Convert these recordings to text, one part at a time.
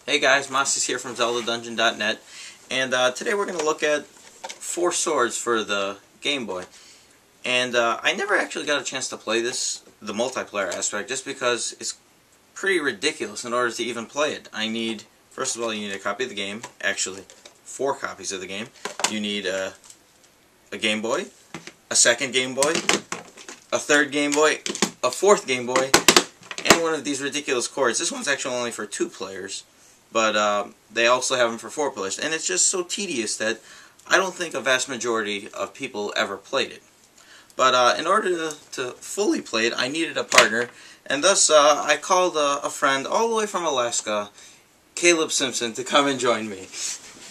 Hey guys, Moss is here from ZeldaDungeon.net, and today we're going to look at 4 swords for the Game Boy. And I never actually got a chance to play this, the multiplayer aspect, just because it's pretty ridiculous in order to even play it. First of all, you need a copy of the game, actually 4 copies of the game. You need a Game Boy, a second Game Boy, a third Game Boy, a fourth Game Boy, and one of these ridiculous cords. This one's actually only for 2 players, but they also have them for 4 players, and it's just so tedious that I don't think a vast majority of people ever played it. But in order to fully play it, I needed a partner, and thus I called a friend all the way from Alaska, Caleb Simpson, to come and join me.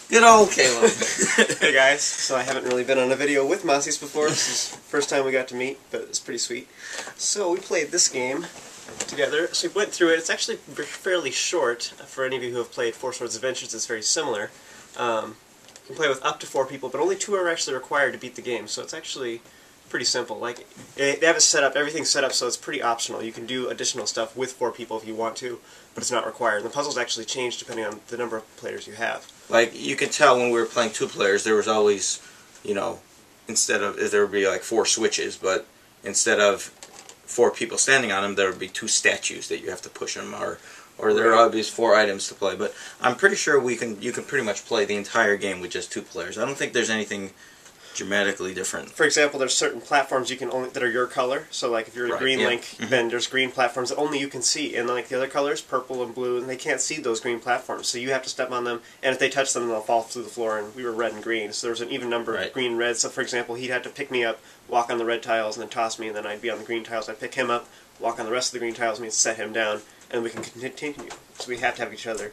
Good old Caleb. Hey guys, so I haven't really been on a video with Mossies before. This is the first time we got to meet, but it's pretty sweet. So we played this game together. So we went through it. It's actually fairly short. For any of you who have played Four Swords Adventures, it's very similar. You can play with up to 4 people, but only 2 are actually required to beat the game. So it's actually pretty simple. Like, they have it set up, everything's set up so it's pretty optional. You can do additional stuff with 4 people if you want to, but it's not required. The puzzles actually change depending on the number of players you have. Like, you could tell when we were playing 2 players, there was always, you know, there would be like 4 switches, but instead of 4 people standing on them, there would be 2 statues that you have to push them, or there are always 4 items to play. But I'm pretty sure you can pretty much play the entire game with just 2 players. I don't think there's anything dramatically different. For example, there's certain platforms that are your color. So like if you're a green Link, then there's green platforms that only you can see. And like the other colors, purple and blue, and they can't see those green platforms. So you have to step on them, and if they touch them, they'll fall through the floor. And we were red and green, so there was an even number of green and red. So for example, he'd have to pick me up, walk on the red tiles, and then toss me, and then I'd be on the green tiles. I'd pick him up, walk on the rest of the green tiles, and we'd set him down, and we can continue. So we have to have each other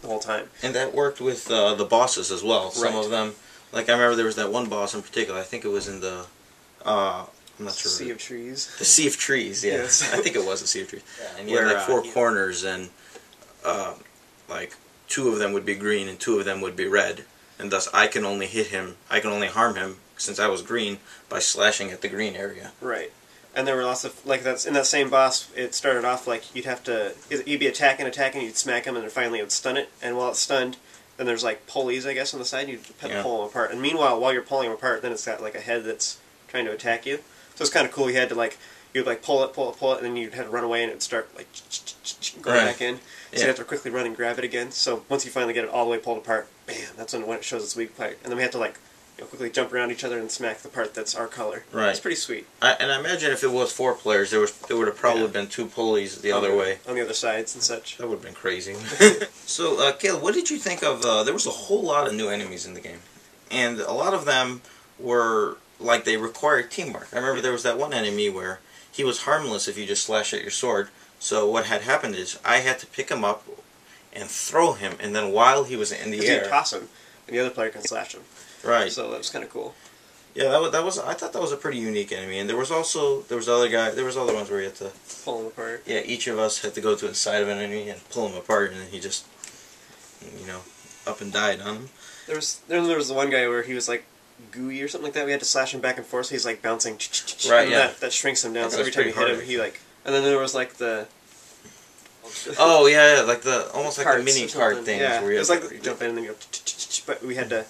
the whole time. And that worked with the bosses as well. Some of them, like I remember there was that one boss in particular, I think it was in the, I'm not sure. Sea of Trees. The Sea of Trees, yeah. Yes. I think it was the Sea of Trees. Yeah, and you had like 4 corners, and like 2 of them would be green and 2 of them would be red. And thus I can only hit him, I can only harm him, since I was green, by slashing at the green area. Right. And there were lots of, like, in that same boss, it started off like you'd be attacking, you'd smack him, and then finally it would stun it, and while it's stunned, then there's like pulleys, I guess, on the side, you'd pull them apart. And meanwhile, while you're pulling them apart, then it's got like a head that's trying to attack you. So it's kind of cool. You had to you'd like pull it, and then you'd have to run away, and it'd start like going back in. So you have to quickly run and grab it again. So once you finally get it all the way pulled apart, bam, that's when it shows its weak part. And then we have to quickly jump around each other and smack the part that's our color. Right. It's pretty sweet. And I imagine if it was 4 players, there would have probably been 2 pulleys the other way. On the other sides and such. That would have been crazy. So, Caleb, what did you think of, there was a whole lot of new enemies in the game. And a lot of them were, like, they required teamwork. I remember there was that one enemy where he was harmless if you just slash at your sword. So what had happened is I had to pick him up and throw him, and then while he was in the air... you toss him, and the other player can slash him. Right. So that was kind of cool. Yeah, that was. I thought that was a pretty unique enemy, and there was other ones where you had to pull them apart. Yeah, each of us had to go to the side of an enemy and pull him apart, and then he just, you know, up and died on him. There was the one guy where he was like gooey or something like that. We had to slash him back and forth, so he's like bouncing. Right. Yeah. That shrinks him down. So every time you hit him, he like. And then there was like the. Oh yeah, like almost like the mini cart things. Yeah, where you it was like you jump in and then you go. But we had to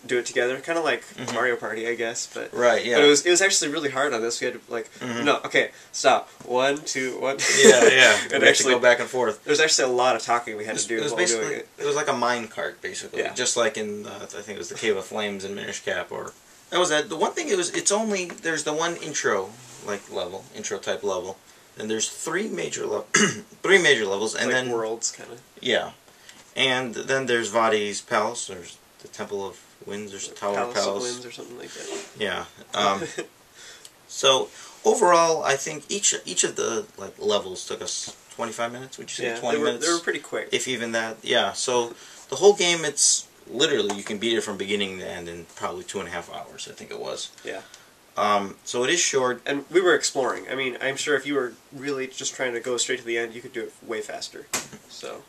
do it together, kind of like Mario Party, I guess. But right, yeah. But it was actually really hard on this. We had to no, okay, stop. 1, 2, 1. Yeah. And we actually go back and forth. There's actually a lot of talking we had to do while doing it. It was like a mine cart, basically. Yeah. Just like in I think it was the Cave of Flames in Minish Cap, or that was that. The one thing there's the one intro type level. And there's 3 major levels, and then worlds kind of. Yeah, and then there's Vadi's Palace. There's the Temple of Winds. There's the Tower of Palace. Palace of Winds or something like that. Yeah. So overall, I think each of the levels took us 25 minutes. Would you say 20 minutes? They were pretty quick. If even that. Yeah. So the whole game, it's literally you can beat it from beginning to end in probably 2.5 hours. I think it was. Yeah. So it is short. And we were exploring. I mean, I'm sure if you were really just trying to go straight to the end, you could do it way faster. So.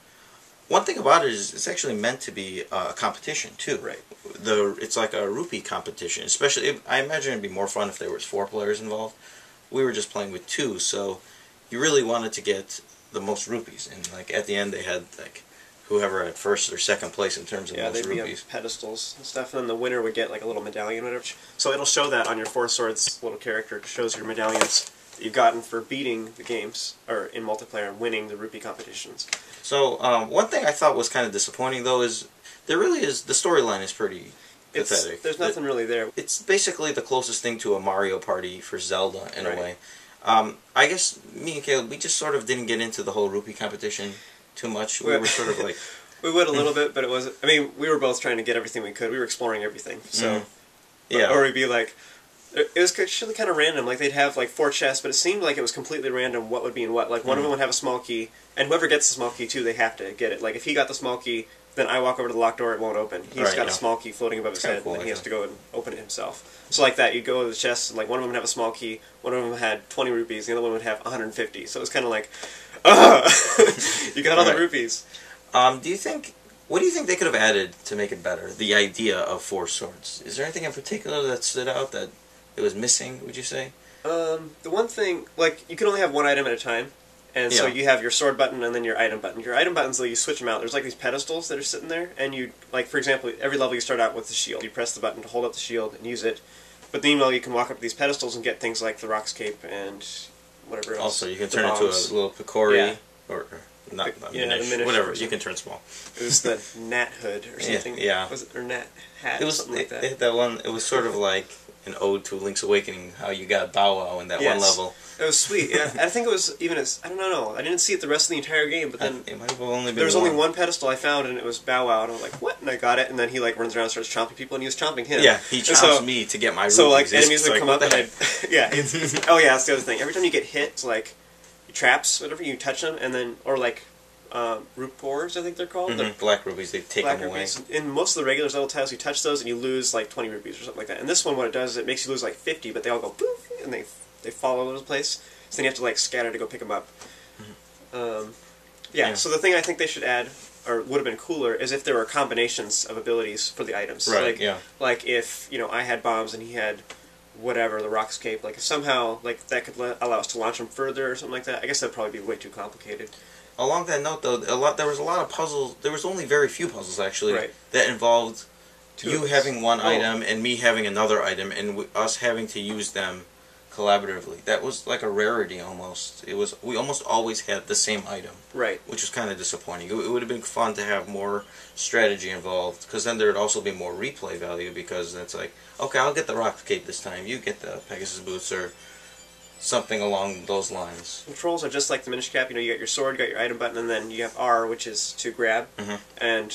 One thing about it is it's actually meant to be a competition, too. Right. It's like a rupee competition. Especially, I imagine it'd be more fun if there was 4 players involved. We were just playing with 2, so you really wanted to get the most rupees. And, like, at the end they had, like, whoever had first or second place in terms of Yeah, most they'd be rupees. on pedestals and stuff, and then the winner would get like a little medallion or whatever. So it'll show that on your Four Swords little character. It shows your medallions that you've gotten for beating the games, or in multiplayer, and winning the rupee competitions. So, one thing I thought was kind of disappointing, though, is there really is, the storyline is pretty pathetic. There's nothing really there. It's basically the closest thing to a Mario Party for Zelda, in a way. I guess me and Caleb, we just sort of didn't get into the whole rupee competition too much. We were sort of like... We would a little bit, but it wasn't... I mean, we were both trying to get everything we could. We were exploring everything, so... Yeah. Or we'd be like... It was actually kind of random. Like, they'd have, like, 4 chests, but it seemed like it was completely random what would be in what. Like, one of them would have a small key, and whoever gets the small key, too, they have to get it. Like, if he got the small key, then I walk over to the locked door, it won't open. He's got a small key floating above his head, cool, and he has to go and open it himself. So like that, you'd go to the chest, and like one of them would have a small key, one of them had 20 rupees, the other one would have 150. So it was kind of like, you got all the rupees. What do you think they could have added to make it better? The idea of 4 swords. Is there anything in particular that stood out that it was missing, would you say? The one thing, like, you can only have one item at a time. And so you have your sword button and then your item button. Your item buttons, though, you switch them out. There's like these pedestals that are sitting there, and you, like, for example, every level you start out with the shield. You press the button to hold up the shield and use it. But then, you can walk up to these pedestals and get things like the Rock's Cape and whatever else. Also, you can turn into a little Picori, or not Minish, whatever. You can turn small. It was the Nat Hood or something. Yeah. Was it, or Nat Hat? It was something like that. That one. It was sort of like an ode to Link's Awakening. How you got Bow Wow in that one level. It was sweet. Yeah, I think it was even as I don't know. I didn't see it the rest of the entire game, but then it might have only been there was only one pedestal I found, and it was Bow Wow, and I was like, "What?" And I got it, and then he like runs around and starts chomping people, and he was chomping him. Yeah, he chomps me to get my rupees. So like enemies would come up, and yeah. Oh yeah, that's the other thing. Every time you get hit, it's like traps, whatever, you touch them, and then or like rupors, I think they're called. The black rupees, they take them away. In most of the regular Zelda titles, you touch those and you lose like 20 rupees or something like that. And this one, what it does is it makes you lose like 50, but they all go poof, and they fall all over the place. So then you have to like scatter to go pick them up. So the thing I think they should add, or would have been cooler, is if there were combinations of abilities for the items. Right, Like if, I had bombs and he had whatever, the Rock's Cape, like if somehow like that could allow us to launch them further or something like that. I guess that'd probably be way too complicated. Along that note, though, there was a lot of puzzles. There was only very few puzzles, actually, Right. that involved you items. having one item and me having another item, and us having to use them collaboratively. That was like a rarity, almost. We almost always had the same item, Right. which was kind of disappointing. It would have been fun to have more strategy involved, because then there would also be more replay value, because it's like, okay, I'll get the Rock Cape this time, you get the Pegasus Boots, or something along those lines. Controls are just like the Minish Cap. You got your sword, you got your item button, and then you have R, which is to grab. And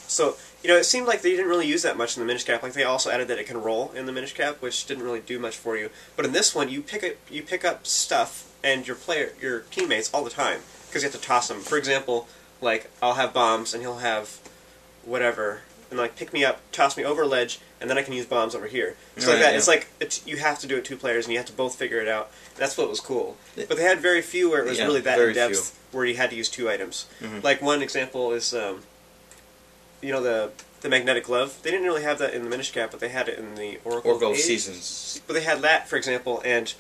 so, it seemed like they didn't really use that much in the Minish Cap. Like they also added that it can roll in the Minish Cap, which didn't really do much for you. But in this one, you pick up stuff and your teammates all the time, because you have to toss them. For example, like I'll have bombs and he'll have whatever, and like pick me up, toss me over a ledge, and then I can use bombs over here. So like that, it's like you have to do it 2 players, and you have to both figure it out. That's what was cool. But they had very few where it was really that in depth, where you had to use 2 items. Like one example is, the magnetic glove. They didn't really have that in the Minish Cap, but they had it in the Oracle Seasons. But they had that, for example, and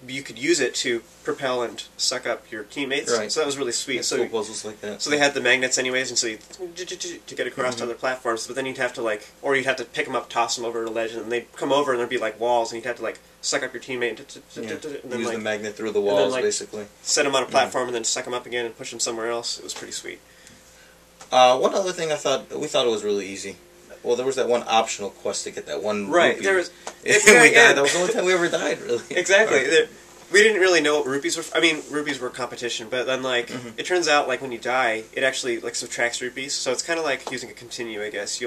you could use it to propel and suck up your teammates. Right. So that was really sweet. So cool puzzles like that. So they had the magnets anyways, and so you to get across to other platforms. But then you'd have to or you'd have to pick them up, toss them over a ledge, and they'd come over, and there'd be like walls, and you'd have to like suck up your teammate, and then use the magnet through the walls, then, basically. Set them on a platform, and then suck them up again and push them somewhere else. It was pretty sweet. One other thing we thought it was really easy. Well, there was that one optional quest to get that one rupee. There was. That was the only time we ever died, really. Exactly. We didn't really know what rupees were. I mean, rupees were competition, but then it turns out when you die, it actually subtracts rupees. So it's kind of like using a continue, I guess.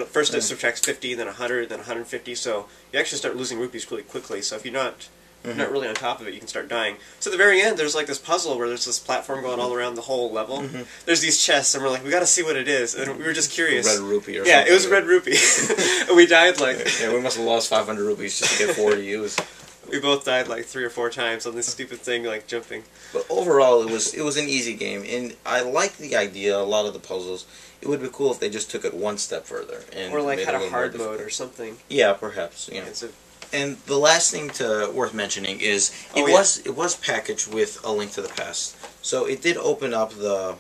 First it subtracts 50, then 100, then 150. So you actually start losing rupees really quickly. So if you're not really on top of it, you can start dying. So at the very end, there's this puzzle where there's this platform going all around the whole level. There's these chests, and we're like, we got to see what it is. And we were just curious. Red rupee or something. Yeah, it was a red rupee. And we died Yeah, we must have lost 500 rupees just to get 4 to use. We both died 3 or 4 times on this stupid thing, jumping. But overall, it was an easy game, and I liked the idea. A lot of the puzzles. It would be cool if they just took it one step further, and or made had it a hard mode or something. Yeah, perhaps. And the last thing worth mentioning is it was packaged with A Link to the Past, so it did open up the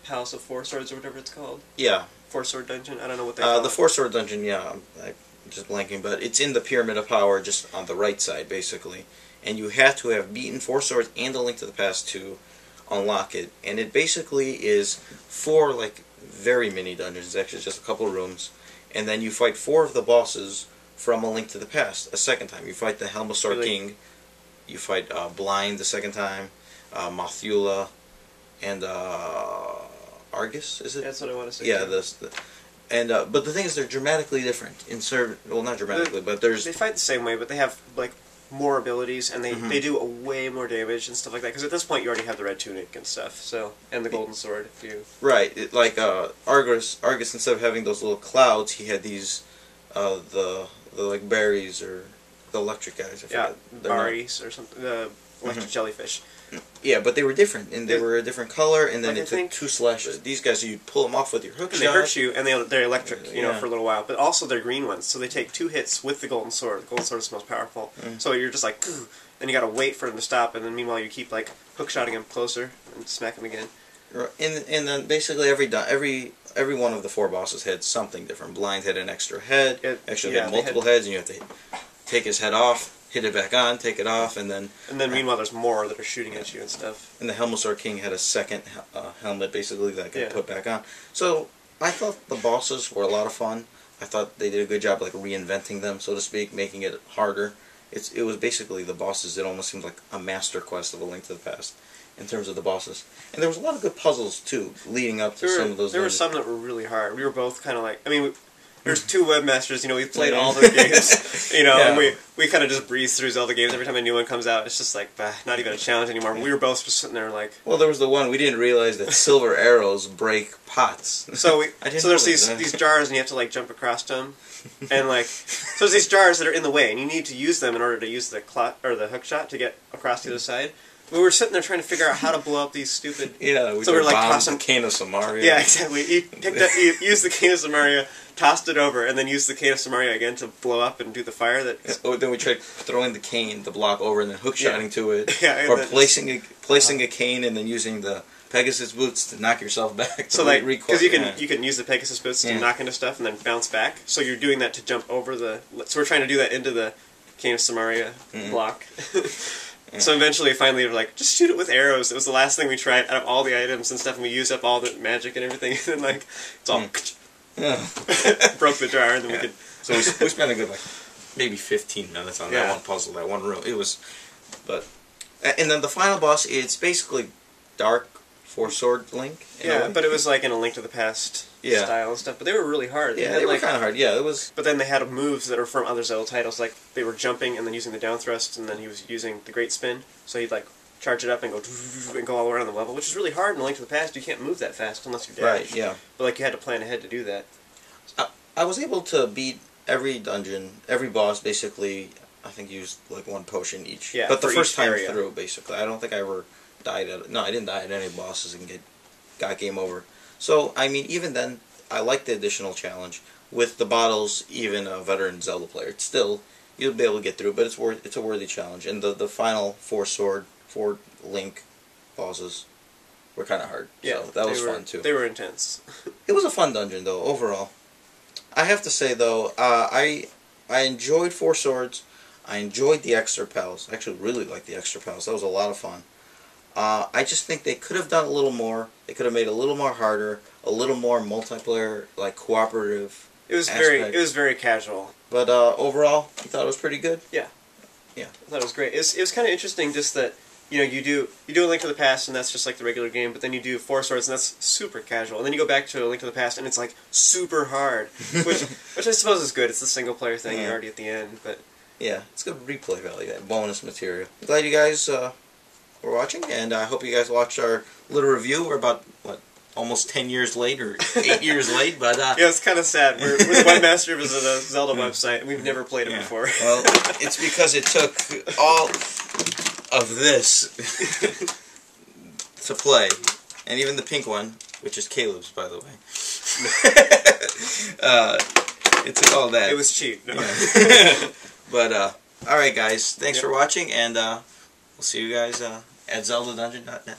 Palace of Four Swords or whatever it's called. Yeah. Four-sword dungeon. I don't know what they call it. The four-sword dungeon. Yeah, I'm just blanking, but it's in the Pyramid of Power, just on the right side, basically. And you have to have beaten four swords and A Link to the Past to unlock it. And it basically is 4 like very mini dungeons. It's actually just a couple of rooms, and then you fight 4 of the bosses from A Link to the Past a second time. You fight the Helmasaur King. You fight Blind the second time, Mothula, and Argus, is it? That's what I want to say. Yeah, but the thing is, they're dramatically different. Well, not dramatically, but they fight the same way, but they have like more abilities, and they Mm-hmm. they do way more damage and stuff like that. Because at this point, you already have the red tunic and stuff, so and the golden sword. If you right, Argus, instead of having those little clouds, he had these the like berries or the electric guys. I forget. Baris or something. The electric jellyfish. Yeah, but they were different, and they were a different color, and then Like, it took 2 slashes. These guys, you pull them off with your hook And shot. they hurt you, and they're electric, you know, Yeah. for a little while. But also they're green ones, so they take 2 hits with the golden sword. The golden sword is the most powerful. So you're just like, "Ugh," then you gotta wait for them to stop, and then meanwhile you keep like hook shotting them closer and smack them again. And then basically every one of the 4 bosses had something different. Blind had an extra head. Actually, had multiple heads, and you have to take his head off, hit it back on, take it off, and then meanwhile there's more that are shooting at you and stuff. And the Helmasaur King had a second helmet, basically, that I could put back on. So I thought the bosses were a lot of fun. I thought they did a good job, like reinventing them, so to speak, making it harder. It was basically the bosses. It almost seemed like a master quest of A Link to the Past in terms of the bosses. And there was a lot of good puzzles too, leading up to some of those. There were some that were really hard. We were both kind of like, I mean, there's 2 webmasters, you know, we've played all their games, you know, and we kind of just breeze through Zelda games. Every time a new one comes out, it's just like, bah, not even a challenge anymore. We were both just sitting there like... Well, there was the one, we didn't realize that silver arrows break pots. So there's these jars, and you have to like jump across them, and like, so there's these jars that are in the way, and you need to use them in order to use the hook shot to get across the other side. We were sitting there trying to figure out how to blow up these stupid... Yeah, so we're like tossing the cane of Samaria. Yeah, exactly. You used the cane of Samaria, tossed it over, and then used the cane of Samaria again to blow up and do the fire. Then we tried throwing the cane, the block over, and then hook shotting to it. Yeah, or placing a cane and then using the Pegasus boots to knock yourself back. So like, because you can use the Pegasus boots to knock into stuff and then bounce back. So you're doing that to jump over the... So we're trying to do that into the cane of Samaria block. So eventually, finally, we were like, just shoot it with arrows. It was the last thing we tried out of all the items and stuff, and we used up all the magic and everything, and then, like, it's all... broke the jar, and then we could... So we spent a good, like, maybe 15 minutes on that one puzzle, that one room. It was... But... And then the final boss, it's basically Dark Four-Sword Link. Yeah, but it was, like, in A Link to the Past style and stuff, but they were really hard. They were kind of hard, it was... But then they had moves that were from other Zelda titles, like, they were jumping and then using the down thrust, and then he was using the Great Spin, so he'd, like, charge it up and go all around the level, which is really hard in A Link to the Past. You can't move that fast unless you dash. Right, yeah. But, like, you had to plan ahead to do that. I was able to beat every dungeon, every boss, basically, I think used, like, 1 potion each. Yeah, but the first time through, basically. I don't think I ever died at... No, I didn't die at any bosses and got game over. So, I mean, even then, I like the additional challenge. With the bottles, even a veteran Zelda player, it's still, you'll be able to get through, but it's a worthy challenge. And the final 4 Link bosses were kind of hard. Yeah, so that was fun, too. They were intense. It was a fun dungeon, though, overall. I have to say, though, I enjoyed 4 Swords. I enjoyed the extra pals. I actually really liked the extra pals. That was a lot of fun. I just think they could have done a little more. They could have made it a little more harder, a little more multiplayer, like cooperative. It was very casual. But overall, you thought it was pretty good. Yeah. Yeah. I thought it was great. It was kind of interesting just that you do A Link to the Past, and that's just like the regular game. But then you do 4 Swords, and that's super casual. And then you go back to A Link to the Past, and it's like super hard, which I suppose is good. It's the single player thing. You're already at the end, but yeah, it's good replay value. That bonus material. I'm glad you guys were watching, and I hope you guys watched our little review. We're about almost 10 years late, or 8 years late, but yeah, it's kind of sad. We're the webmaster was a Zelda website, and we've never played it before. Well, it's because it took all of this to play, and even the pink one, which is Caleb's, by the way. It took all that. It was cheap. No. Yeah. But all right, guys, thanks for watching, and we'll see you guys at ZeldaDungeon.net.